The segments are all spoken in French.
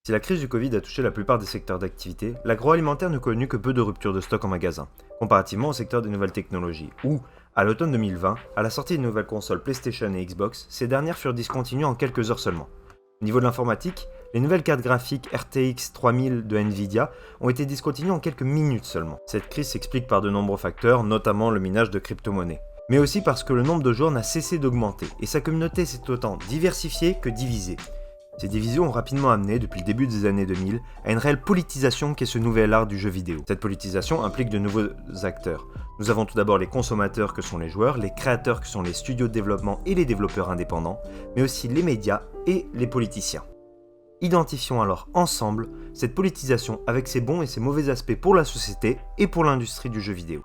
Si la crise du Covid a touché la plupart des secteurs d'activité, l'agroalimentaire ne connut que peu de ruptures de stock en magasin, comparativement au secteur des nouvelles technologies, où, à l'automne 2020, à la sortie des nouvelles consoles PlayStation et Xbox, ces dernières furent discontinuées en quelques heures seulement. Au niveau de l'informatique, les nouvelles cartes graphiques RTX 3000 de Nvidia ont été discontinuées en quelques minutes seulement. Cette crise s'explique par de nombreux facteurs, notamment le minage de crypto-monnaies. Mais aussi parce que le nombre de joueurs n'a cessé d'augmenter, et sa communauté s'est autant diversifiée que divisée. Ces divisions ont rapidement amené, depuis le début des années 2000, à une réelle politisation qu'est ce nouvel art du jeu vidéo. Cette politisation implique de nouveaux acteurs. Nous avons tout d'abord les consommateurs que sont les joueurs, les créateurs que sont les studios de développement et les développeurs indépendants, mais aussi les médias et les politiciens. Identifions alors ensemble cette politisation avec ses bons et ses mauvais aspects pour la société et pour l'industrie du jeu vidéo.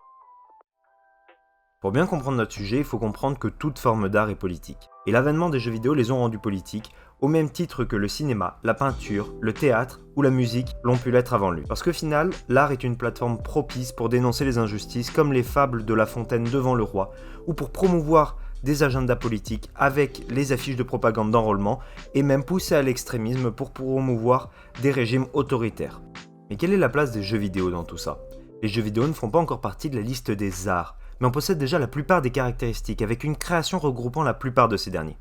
Pour bien comprendre notre sujet, il faut comprendre que toute forme d'art est politique. Et l'avènement des jeux vidéo les ont rendus politiques, au même titre que le cinéma, la peinture, le théâtre ou la musique l'ont pu l'être avant lui. Parce qu'au final, l'art est une plateforme propice pour dénoncer les injustices comme les fables de La Fontaine devant le roi, ou pour promouvoir des agendas politiques avec les affiches de propagande d'enrôlement, et même pousser à l'extrémisme pour promouvoir des régimes autoritaires. Mais quelle est la place des jeux vidéo dans tout ça ? Les jeux vidéo ne font pas encore partie de la liste des arts, mais on possède déjà la plupart des caractéristiques avec une création regroupant la plupart de ces derniers.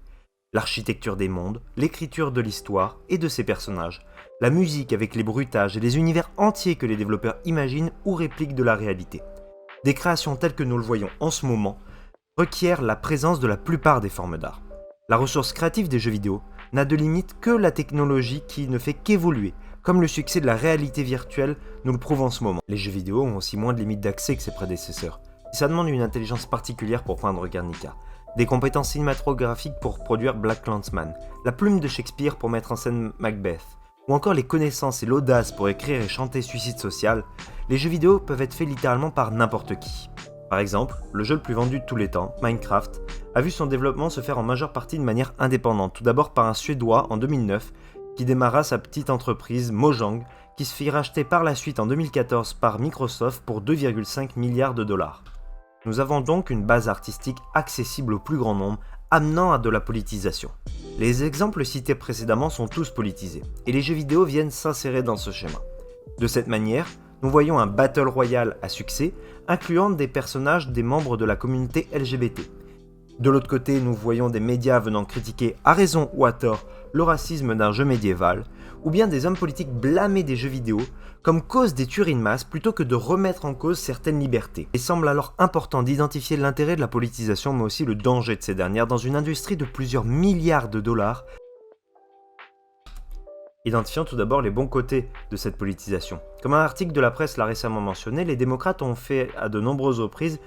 L'architecture des mondes, l'écriture de l'histoire et de ses personnages, la musique avec les bruitages et les univers entiers que les développeurs imaginent ou répliquent de la réalité. Des créations telles que nous le voyons en ce moment requièrent la présence de la plupart des formes d'art. La ressource créative des jeux vidéo n'a de limite que la technologie qui ne fait qu'évoluer, comme le succès de la réalité virtuelle nous le prouve en ce moment. Les jeux vidéo ont aussi moins de limites d'accès que ses prédécesseurs. Ça demande une intelligence particulière pour peindre Guernica, des compétences cinématographiques pour produire BlacKkKlansman, la plume de Shakespeare pour mettre en scène Macbeth, ou encore les connaissances et l'audace pour écrire et chanter Suicide Social. Les jeux vidéo peuvent être faits littéralement par n'importe qui. Par exemple, le jeu le plus vendu de tous les temps, Minecraft, a vu son développement se faire en majeure partie de manière indépendante, tout d'abord par un Suédois en 2009, qui démarra sa petite entreprise Mojang, qui se fit racheter par la suite en 2014 par Microsoft pour 2,5 milliards de dollars. Nous avons donc une base artistique accessible au plus grand nombre, amenant à de la politisation. Les exemples cités précédemment sont tous politisés, et les jeux vidéo viennent s'insérer dans ce schéma. De cette manière, nous voyons un Battle Royale à succès, incluant des personnages des membres de la communauté LGBT. De l'autre côté, nous voyons des médias venant critiquer, à raison ou à tort, le racisme d'un jeu médiéval, ou bien des hommes politiques blâmer des jeux vidéo comme cause des tueries de masse plutôt que de remettre en cause certaines libertés. Il semble alors important d'identifier l'intérêt de la politisation mais aussi le danger de ces dernières dans une industrie de plusieurs milliards de dollars. Identifions tout d'abord les bons côtés de cette politisation. Comme un article de la presse l'a récemment mentionné, les démocrates ont fait à de nombreuses reprises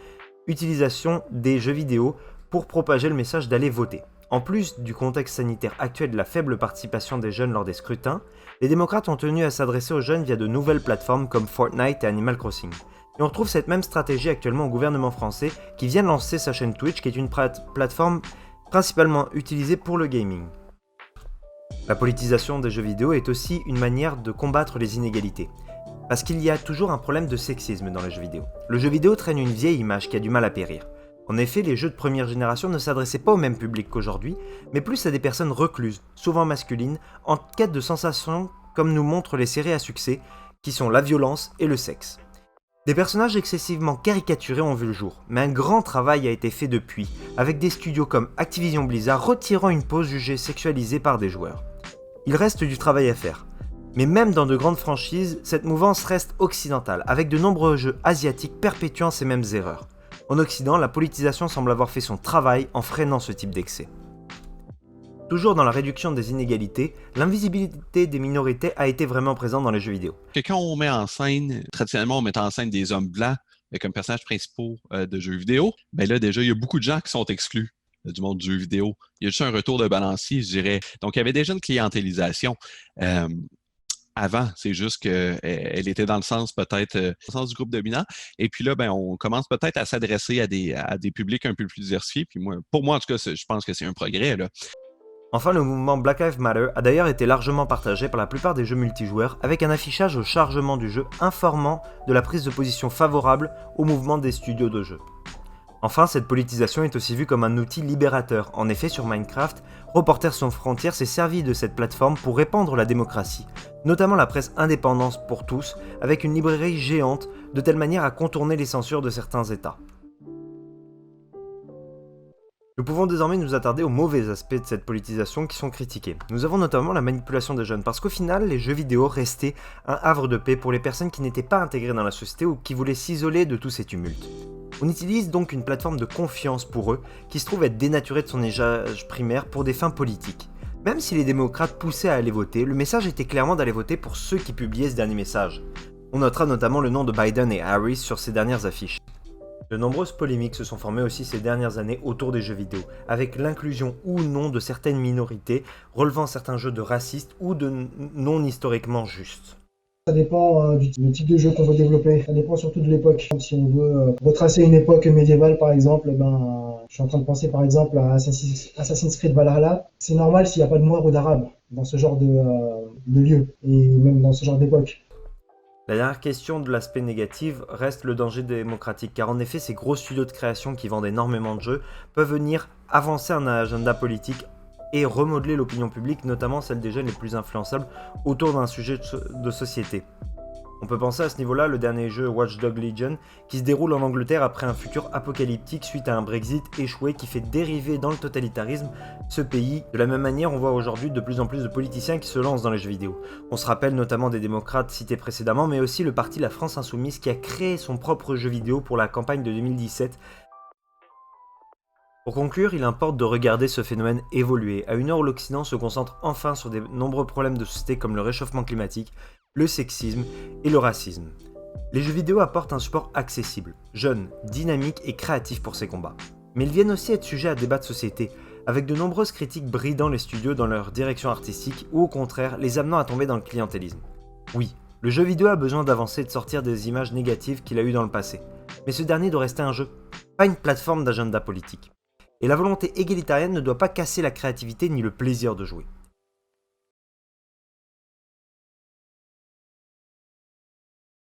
utilisation des jeux vidéo pour propager le message d'aller voter. En plus du contexte sanitaire actuel de la faible participation des jeunes lors des scrutins, les démocrates ont tenu à s'adresser aux jeunes via de nouvelles plateformes comme Fortnite et Animal Crossing. Et on retrouve cette même stratégie actuellement au gouvernement français qui vient de lancer sa chaîne Twitch qui est une plateforme principalement utilisée pour le gaming. La politisation des jeux vidéo est aussi une manière de combattre les inégalités. Parce qu'il y a toujours un problème de sexisme dans les jeux vidéo. Le jeu vidéo traîne une vieille image qui a du mal à périr. En effet, les jeux de première génération ne s'adressaient pas au même public qu'aujourd'hui, mais plus à des personnes recluses, souvent masculines, en quête de sensations comme nous montrent les séries à succès, qui sont la violence et le sexe. Des personnages excessivement caricaturés ont vu le jour, mais un grand travail a été fait depuis, avec des studios comme Activision Blizzard retirant une pose jugée sexualisée par des joueurs. Il reste du travail à faire. Mais même dans de grandes franchises, cette mouvance reste occidentale, avec de nombreux jeux asiatiques perpétuant ces mêmes erreurs. En Occident, la politisation semble avoir fait son travail en freinant ce type d'excès. Toujours dans la réduction des inégalités, l'invisibilité des minorités a été vraiment présente dans les jeux vidéo. Quand on met en scène, traditionnellement on met en scène des hommes blancs comme personnages principaux de jeux vidéo, ben là déjà il y a beaucoup de gens qui sont exclus du monde du jeu vidéo. Il y a juste un retour de balancier, je dirais. Donc il y avait déjà une clientélisation. Avant, c'est juste qu'elle était dans le sens peut-être dans le sens du groupe dominant. Et puis là, ben, on commence peut-être à s'adresser à des publics un peu plus diversifiés. Puis pour moi, en tout cas, je pense que c'est un progrès, là. Enfin, le mouvement Black Lives Matter a d'ailleurs été largement partagé par la plupart des jeux multijoueurs, avec un affichage au chargement du jeu informant de la prise de position favorable au mouvement des studios de jeu. Enfin, cette politisation est aussi vue comme un outil libérateur. En effet, sur Minecraft, Reporters sans frontières s'est servi de cette plateforme pour répandre la démocratie, notamment la presse indépendante pour tous, avec une librairie géante, de telle manière à contourner les censures de certains États. Nous pouvons désormais nous attarder aux mauvais aspects de cette politisation qui sont critiqués. Nous avons notamment la manipulation des jeunes, parce qu'au final, les jeux vidéo restaient un havre de paix pour les personnes qui n'étaient pas intégrées dans la société ou qui voulaient s'isoler de tous ces tumultes. On utilise donc une plateforme de confiance pour eux, qui se trouve être dénaturée de son usage primaire pour des fins politiques. Même si les démocrates poussaient à aller voter, le message était clairement d'aller voter pour ceux qui publiaient ce dernier message. On notera notamment le nom de Biden et Harris sur ces dernières affiches. De nombreuses polémiques se sont formées aussi ces dernières années autour des jeux vidéo, avec l'inclusion ou non de certaines minorités, relevant certains jeux de racistes ou de non historiquement justes. Ça dépend du type de jeu qu'on veut développer, ça dépend surtout de l'époque. Si on veut retracer une époque médiévale par exemple, je suis en train de penser par exemple à Assassin's Creed Valhalla. C'est normal s'il n'y a pas de noirs ou d'arabes dans ce genre de lieu, et même dans ce genre d'époque. La dernière question de l'aspect négatif reste le danger démocratique, car en effet ces gros studios de création qui vendent énormément de jeux peuvent venir avancer un agenda politique et remodeler l'opinion publique, notamment celle des jeunes les plus influençables, autour d'un sujet de société. On peut penser à ce niveau-là le dernier jeu Watch Dogs Legion, qui se déroule en Angleterre après un futur apocalyptique suite à un Brexit échoué qui fait dériver dans le totalitarisme ce pays. De la même manière, on voit aujourd'hui de plus en plus de politiciens qui se lancent dans les jeux vidéo. On se rappelle notamment des démocrates cités précédemment, mais aussi le parti La France Insoumise qui a créé son propre jeu vidéo pour la campagne de 2017. Pour conclure, il importe de regarder ce phénomène évoluer, à une heure où l'Occident se concentre enfin sur de nombreux problèmes de société comme le réchauffement climatique, le sexisme et le racisme. Les jeux vidéo apportent un support accessible, jeune, dynamique et créatif pour ces combats. Mais ils viennent aussi être sujets à débat de société, avec de nombreuses critiques bridant les studios dans leur direction artistique ou au contraire les amenant à tomber dans le clientélisme. Oui, le jeu vidéo a besoin d'avancer et de sortir des images négatives qu'il a eues dans le passé, mais ce dernier doit rester un jeu, pas une plateforme d'agenda politique. Et la volonté égalitarienne ne doit pas casser la créativité ni le plaisir de jouer.